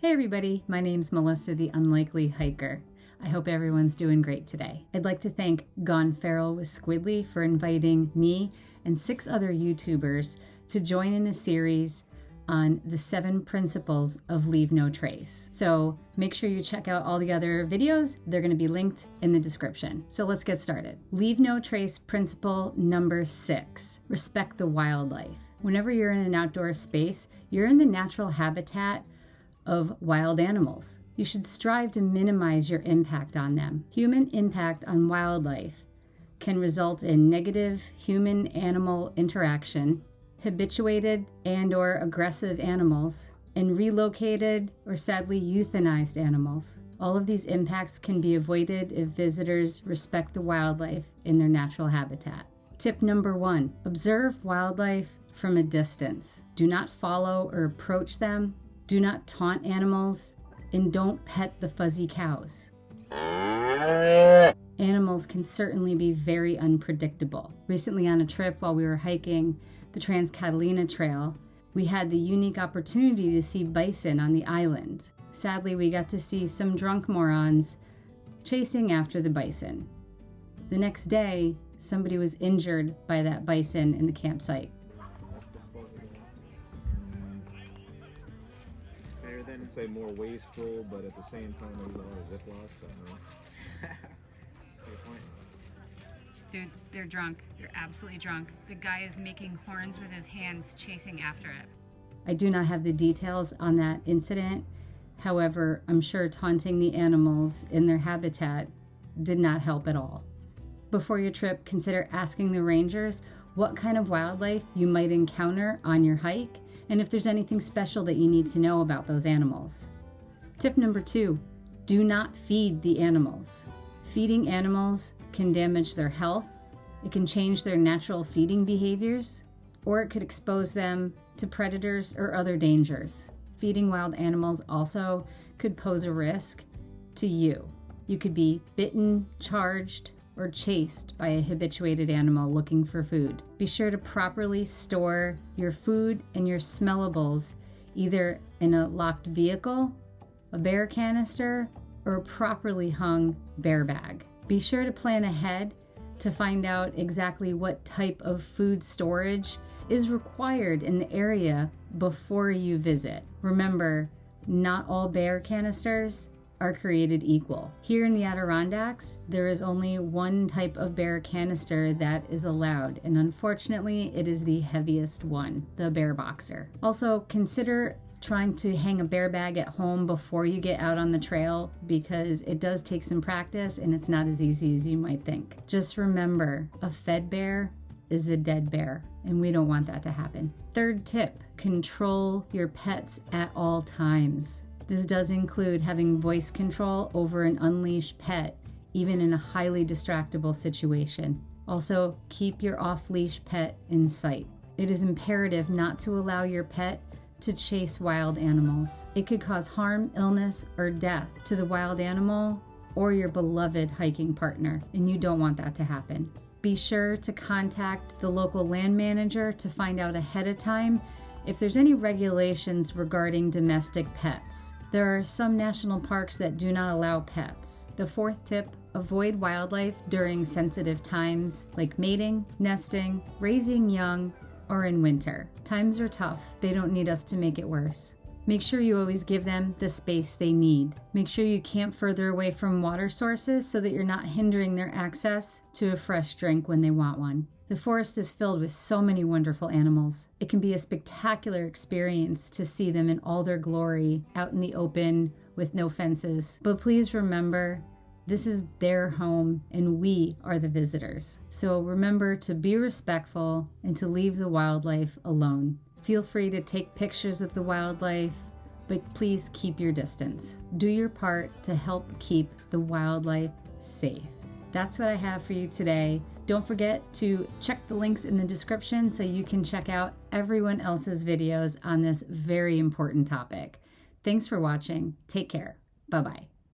Hey everybody, my name's Melissa, the Unlikely Hiker. I hope everyone's doing great today. I'd like to thank Gone Feral with Squidly for inviting me and 6 other YouTubers to join in a series on the 7 principles of Leave No Trace. So make sure you check out all the other videos. They're going to be linked in the description. So let's get started. Leave No Trace principle number 6, respect the wildlife. Whenever you're in an outdoor space, you're in the natural habitat of wild animals. You should strive to minimize your impact on them. Human impact on wildlife can result in negative human-animal interaction, habituated and/or aggressive animals, and relocated or sadly euthanized animals. All of these impacts can be avoided if visitors respect the wildlife in their natural habitat. Tip number 1, observe wildlife from a distance. Do not follow or approach them. Do not taunt animals, and don't pet the fuzzy cows. Animals can certainly be very unpredictable. Recently on a trip while we were hiking the Trans-Catalina Trail, we had the unique opportunity to see bison on the island. Sadly, we got to see some drunk morons chasing after the bison. The next day, somebody was injured by that bison in the campsite. Better than say more wasteful, but at the same time there's a lot of Ziplocs. I don't know. Good point. Dude, they're drunk. They're absolutely drunk. The guy is making horns with his hands, chasing after it. I do not have the details on that incident. However, I'm sure taunting the animals in their habitat did not help at all. Before your trip, consider asking the rangers what kind of wildlife you might encounter on your hike, and if there's anything special that you need to know about those animals. Tip number 2, do not feed the animals. Feeding animals can damage their health, it can change their natural feeding behaviors, or it could expose them to predators or other dangers. Feeding wild animals also could pose a risk to you. You could be bitten, charged, or chased by a habituated animal looking for food. Be sure to properly store your food and your smellables either in a locked vehicle, a bear canister, or a properly hung bear bag. Be sure to plan ahead to find out exactly what type of food storage is required in the area before you visit. Remember, not all bear canisters are created equal. Here in the Adirondacks, there is only one type of bear canister that is allowed, and unfortunately, it is the heaviest one, the Bear Boxer. Also, consider trying to hang a bear bag at home before you get out on the trail because it does take some practice and it's not as easy as you might think. Just remember, a fed bear is a dead bear, and we don't want that to happen. Third tip, control your pets at all times. This does include having voice control over an unleashed pet, even in a highly distractible situation. Also, keep your off-leash pet in sight. It is imperative not to allow your pet to chase wild animals. It could cause harm, illness, or death to the wild animal or your beloved hiking partner, and you don't want that to happen. Be sure to contact the local land manager to find out ahead of time if there's any regulations regarding domestic pets. There are some national parks that do not allow pets. The 4th tip, avoid wildlife during sensitive times like mating, nesting, raising young, or in winter. Times are tough. They don't need us to make it worse. Make sure you always give them the space they need. Make sure you camp further away from water sources so that you're not hindering their access to a fresh drink when they want one. The forest is filled with so many wonderful animals. It can be a spectacular experience to see them in all their glory out in the open with no fences. But please remember, this is their home and we are the visitors. So remember to be respectful and to leave the wildlife alone. Feel free to take pictures of the wildlife, but please keep your distance. Do your part to help keep the wildlife safe. That's what I have for you today. Don't forget to check the links in the description so you can check out everyone else's videos on this very important topic. Thanks for watching. Take care. Bye-bye.